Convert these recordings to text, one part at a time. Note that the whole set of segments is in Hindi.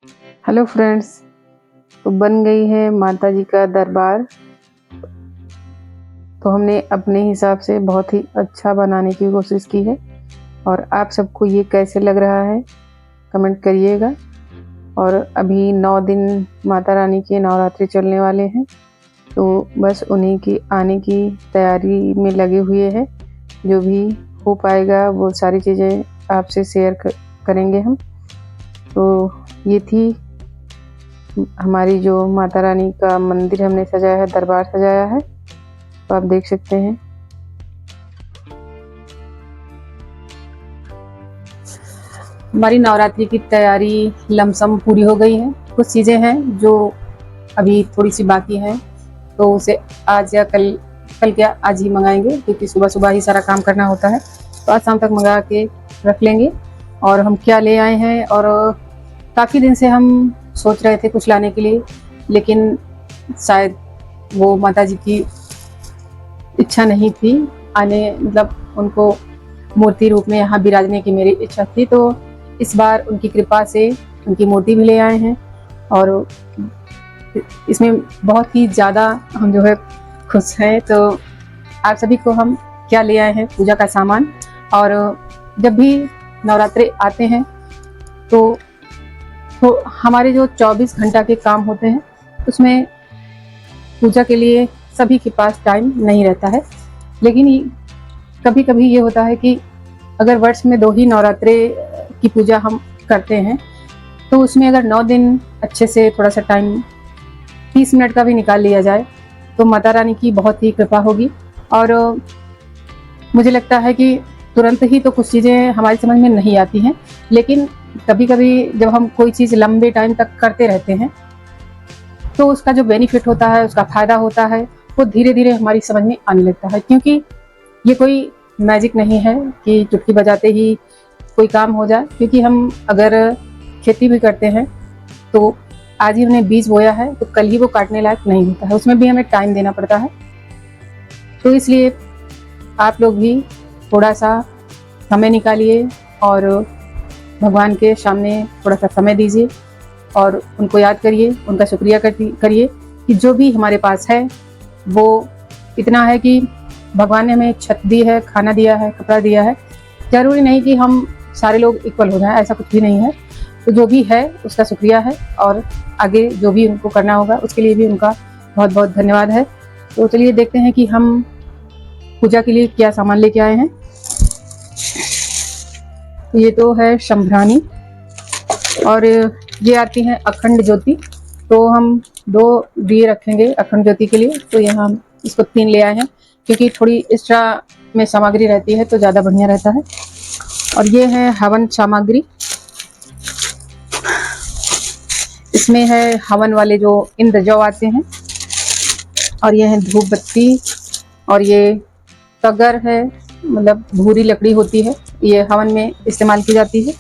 हेलो फ्रेंड्स, तो बन गई है माता जी का दरबार। तो हमने अपने हिसाब से बहुत ही अच्छा बनाने की कोशिश की है और आप सबको ये कैसे लग रहा है कमेंट करिएगा। और अभी 9 दिन माता रानी के नवरात्रि चलने वाले हैं, तो बस उन्हीं की आने की तैयारी में लगे हुए हैं। जो भी हो पाएगा वो सारी चीज़ें आपसे शेयर करेंगे हम। तो ये थी हमारी जो माता रानी का मंदिर हमने सजाया है, दरबार सजाया है, तो आप देख सकते हैं। हमारी नवरात्रि की तैयारी लमसम पूरी हो गई है। कुछ चीज़ें हैं जो अभी थोड़ी सी बाकी हैं, तो उसे आज या कल क्या आज ही मंगाएंगे, क्योंकि सुबह सुबह ही सारा काम करना होता है। तो आज शाम तक मंगा के रख लेंगे। और हम क्या ले आए हैं, और काफ़ी दिन से हम सोच रहे थे कुछ लाने के लिए, लेकिन शायद वो माता जी की इच्छा नहीं थी आने, मतलब उनको मूर्ति रूप में यहाँ बिराजने की मेरी इच्छा थी। तो इस बार उनकी कृपा से उनकी मूर्ति भी ले आए हैं, और इसमें बहुत ही ज़्यादा हम जो है खुश हैं। तो आप सभी को हम क्या ले आए हैं, पूजा का सामान। और जब भी नवरात्रि आते हैं तो हमारे जो 24 घंटा के काम होते हैं, उसमें पूजा के लिए सभी के पास टाइम नहीं रहता है। लेकिन कभी कभी ये होता है कि अगर वर्ष में 2 ही नवरात्रि की पूजा हम करते हैं, तो उसमें अगर 9 दिन अच्छे से थोड़ा सा टाइम 30 मिनट का भी निकाल लिया जाए, तो माता रानी की बहुत ही कृपा होगी। और मुझे लगता है कि तुरंत ही तो कुछ चीज़ें हमारी समझ में नहीं आती हैं, लेकिन कभी कभी जब हम कोई चीज़ लंबे टाइम तक करते रहते हैं, तो उसका जो बेनिफिट होता है, उसका फ़ायदा होता है, वो धीरे धीरे हमारी समझ में आने लगता है। क्योंकि ये कोई मैजिक नहीं है कि चुटकी बजाते ही कोई काम हो जाए। क्योंकि हम अगर खेती भी करते हैं, तो आज ही हमने बीज बोया है तो कल ही वो काटने लायक नहीं होता है, उसमें भी हमें टाइम देना पड़ता है। तो इसलिए आप लोग भी थोड़ा सा समय निकालिए और भगवान के सामने थोड़ा सा समय दीजिए और उनको याद करिए, उनका शुक्रिया करिए कि जो भी हमारे पास है वो इतना है कि भगवान ने हमें छत दी है, खाना दिया है, कपड़ा दिया है। ज़रूरी नहीं कि हम सारे लोग इक्वल हो जाएं, ऐसा कुछ भी नहीं है। तो जो भी है उसका शुक्रिया है, और आगे जो भी उनको करना होगा उसके लिए भी उनका बहुत बहुत धन्यवाद है। तो चलिए देखते हैं कि हम पूजा के लिए क्या सामान लेके आए हैं। ये तो है शंभरानी, और ये आती है अखंड ज्योति। तो हम 2 दिए रखेंगे अखंड ज्योति के लिए, तो यहाँ हम इसको 3 ले आए हैं, क्योंकि थोड़ी एक्स्ट्रा में सामग्री रहती है तो ज़्यादा बढ़िया रहता है। और ये है हवन सामग्री, इसमें है हवन वाले जो इंद्र जौ आते हैं, और ये है धूप बत्ती, और ये तगर है, मतलब भूरी लकड़ी होती है, ये हवन में इस्तेमाल की जाती है।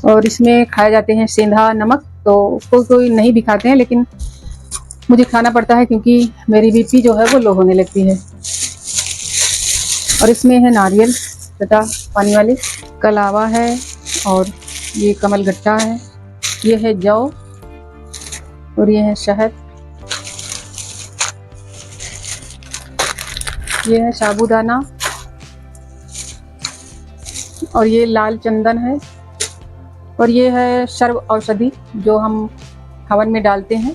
और इसमें खाए जाते हैं सेंधा नमक। तो कोई कोई नहीं भी खाते हैं, लेकिन मुझे खाना पड़ता है क्योंकि मेरी बीपी जो है वो लो होने लगती है। और इसमें है नारियल तथा पानी वाले कलावा है, और ये कमल गट्टा है, ये है जौ, और ये है शहद, ये है साबूदाना, और ये लाल चंदन है, और ये है सर्व औषधि जो हम हवन में डालते हैं,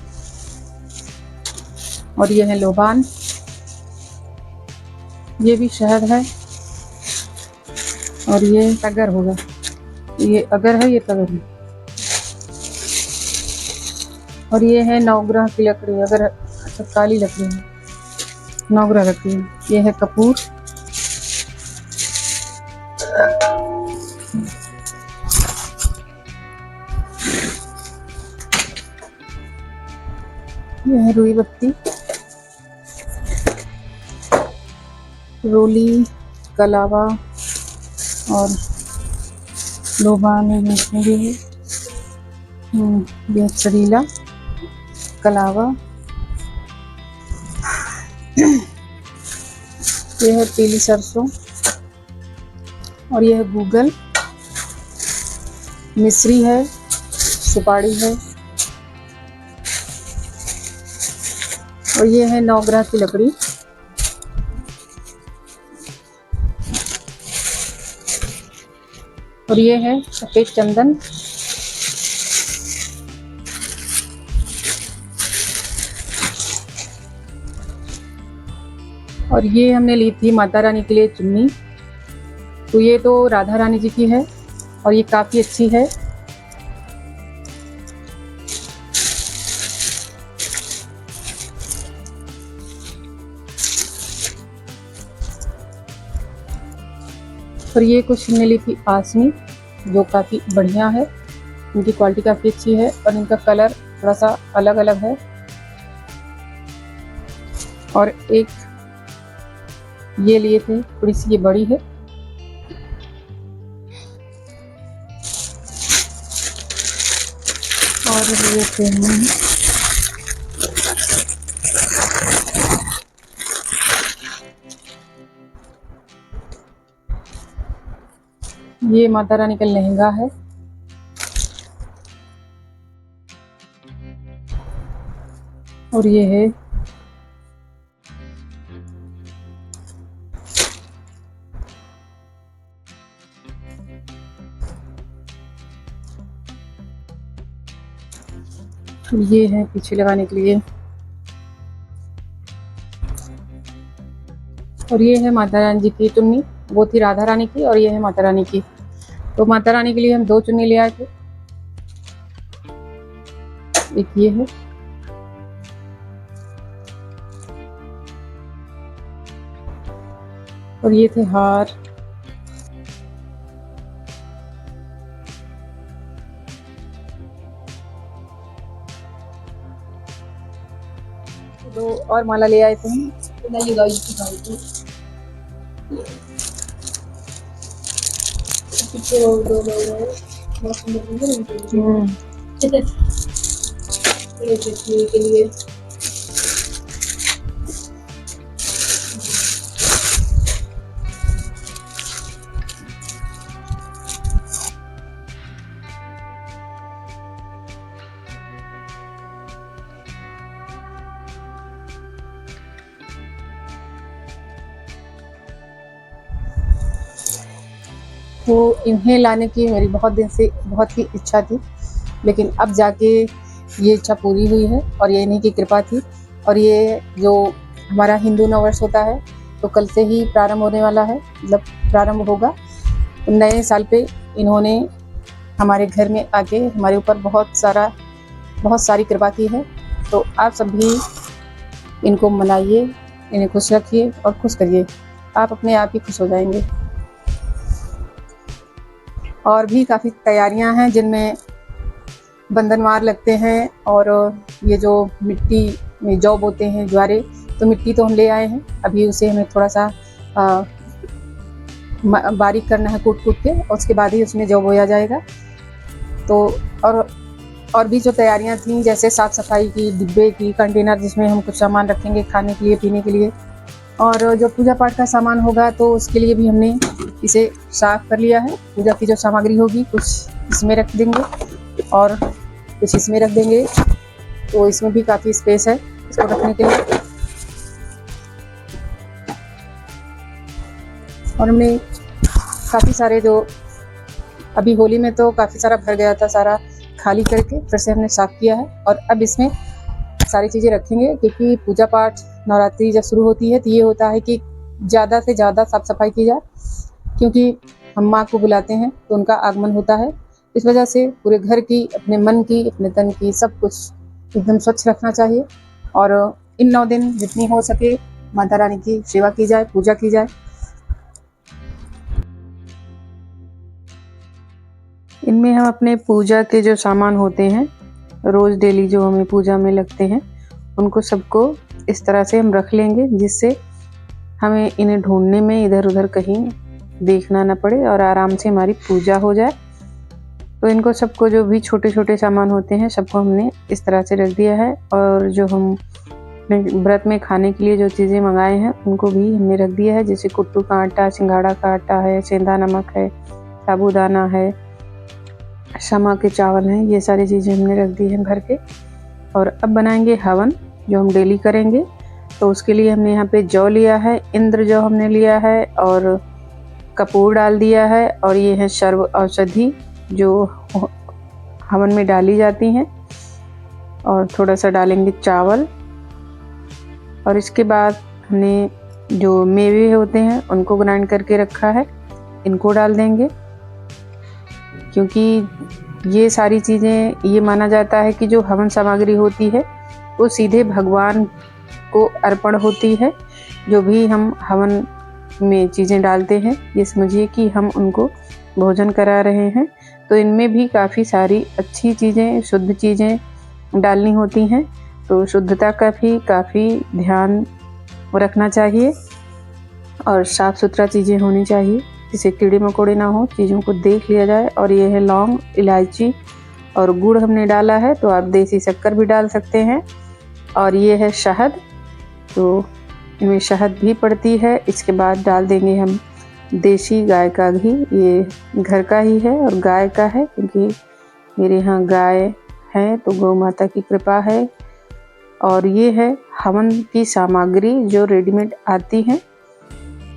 और ये है लोबान, ये भी शहद है, और ये तगर होगा, ये अगर है, ये तगर है, और ये है नवग्रह की लकड़ी, अगर अच्छा काली लकड़ी है, नवग्रह रखी है। ये है कपूर, ये है रुई बत्ती, रोली, कलावा और लोबान है, भी है, ये चरीला, कलावा, ये है पीली सरसों, और ये है गूगल, मिश्री है, सुपारी है, और ये है नवग्रह की लकड़ी। और ये है सफेद चंदन। और ये हमने ली थी माता रानी के लिए चुन्नी। तो ये तो राधा रानी जी की है और ये काफी अच्छी है। और ये कुछ हमने ली थी आसनी, जो काफी बढ़िया है, इनकी क्वालिटी काफी अच्छी है और इनका कलर थोड़ा सा अलग अलग है। और एक ये लिए थे, थोड़ी सी ये बड़ी है। और लिए थे ये माता रानी का लहंगा है। और ये है ये है पीछे लगाने के लिए। और ये है माता रानी जी की चुन्नी, वो थी राधा रानी की और ये है माता रानी की। तो माता रानी के लिए हम 2 चुन्नी ले आए थे, एक ये है और ये थे हार। दो और माला ले आए थे हम। के लिए तो इन्हें लाने की मेरी बहुत दिन से बहुत ही इच्छा थी, लेकिन अब जाके ये इच्छा पूरी हुई है और ये इन्हीं की कृपा थी। और ये जो हमारा हिंदू नववर्ष होता है तो कल से ही प्रारंभ होने वाला है, मतलब प्रारंभ होगा। तो नए साल पे इन्होंने हमारे घर में आके हमारे ऊपर बहुत सारी कृपा की है। तो आप सभी इनको मनाइए, इन्हें खुश रखिए और खुश करिए, आप अपने आप ही खुश हो जाएंगे। और भी काफ़ी तैयारियां हैं जिनमें बंधनवार लगते हैं और ये जो मिट्टी में जौ बोते हैं ज्वारे, तो मिट्टी तो हम ले आए हैं, अभी उसे हमें थोड़ा सा बारीक करना है कूट के, और उसके बाद ही उसमें जौ बोया जाएगा। तो और भी जो तैयारियां थी, जैसे साफ़ सफाई की, डिब्बे की, कंटेनर जिसमें हम कुछ सामान रखेंगे खाने के लिए, पीने के लिए, और जो पूजा पाठ का सामान होगा तो उसके लिए भी हमने इसे साफ कर लिया है। पूजा की जो सामग्री होगी कुछ इसमें रख देंगे और कुछ इसमें रख देंगे, तो इसमें भी काफ़ी स्पेस है इसको रखने के लिए। और हमने काफ़ी सारे जो अभी होली में तो काफ़ी सारा भर गया था, सारा खाली करके फिर से हमने साफ़ किया है। और अब इसमें सारी चीज़ें रखेंगे, क्योंकि पूजा पाठ नवरात्रि जब शुरू होती है तो ये होता है कि ज़्यादा से ज़्यादा साफ़ सफाई की जाए, क्योंकि हम माँ को बुलाते हैं तो उनका आगमन होता है। इस वजह से पूरे घर की, अपने मन की, अपने तन की, सब कुछ एकदम स्वच्छ रखना चाहिए। और इन 9 दिन जितनी हो सके माता रानी की सेवा की जाए, पूजा की जाए। इनमें हम अपने पूजा के जो सामान होते हैं, रोज़ डेली जो हमें पूजा में लगते हैं, उनको सबको इस तरह से हम रख लेंगे, जिससे हमें इन्हें ढूंढने में इधर उधर कहीं देखना न पड़े और आराम से हमारी पूजा हो जाए। तो इनको सबको, जो भी छोटे छोटे सामान होते हैं, सबको हमने इस तरह से रख दिया है। और जो हम व्रत में खाने के लिए जो चीज़ें मंगाए हैं उनको भी हमने रख दिया है, जैसे कुट्टू का आटा, सिंघाड़ा का आटा है, सेंधा नमक है, साबूदाना है, क्षमा के चावल हैं, ये सारी चीज़ें हमने रख दी हैं भर के। और अब बनाएंगे हवन जो हम डेली करेंगे। तो उसके लिए हमने यहाँ पे जौ लिया है, इंद्र जौ हमने लिया है और कपूर डाल दिया है, और ये है सर्व औषधि जो हवन में डाली जाती हैं। और थोड़ा सा डालेंगे चावल, और इसके बाद हमने जो मेवे होते हैं उनको ग्राइंड करके रखा है, इनको डाल देंगे। क्योंकि ये सारी चीज़ें, ये माना जाता है कि जो हवन सामग्री होती है वो सीधे भगवान को अर्पण होती है। जो भी हम हवन में चीज़ें डालते हैं, ये समझिए कि हम उनको भोजन करा रहे हैं। तो इनमें भी काफ़ी सारी अच्छी चीज़ें, शुद्ध चीज़ें डालनी होती हैं। तो शुद्धता का भी काफ़ी ध्यान रखना चाहिए और साफ़ सुथरा चीज़ें होनी चाहिए, जिससे कीड़े मकोड़े ना हो, चीज़ों को देख लिया जाए। और ये है लौंग, इलायची और गुड़ हमने डाला है, तो आप देसी शक्कर भी डाल सकते हैं। और ये है शहद, तो इनमें शहद भी पड़ती है। इसके बाद डाल देंगे हम देसी गाय का घी, ये घर का ही है और गाय का है, क्योंकि मेरे यहाँ गाय है तो गौ माता की कृपा है। और ये है हवन की सामग्री जो रेडीमेड आती हैं।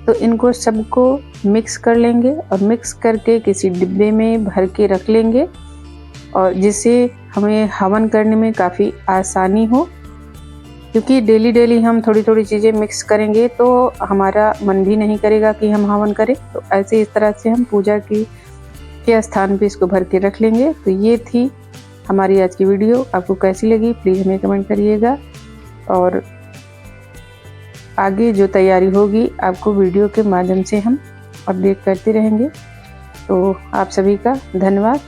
तो इनको सबको मिक्स कर लेंगे और मिक्स करके किसी डिब्बे में भर के रख लेंगे, और जिससे हमें हवन करने में काफ़ी आसानी हो। क्योंकि डेली डेली हम थोड़ी थोड़ी चीज़ें मिक्स करेंगे तो हमारा मन भी नहीं करेगा कि हम हवन करें। तो ऐसे इस तरह से हम पूजा के स्थान पे इसको भर के रख लेंगे। तो ये थी हमारी आज की वीडियो। आपको कैसी लगी प्लीज़ हमें कमेंट करिएगा, और आगे जो तैयारी होगी आपको वीडियो के माध्यम से हम अपडेट करते रहेंगे। तो आप सभी का धन्यवाद।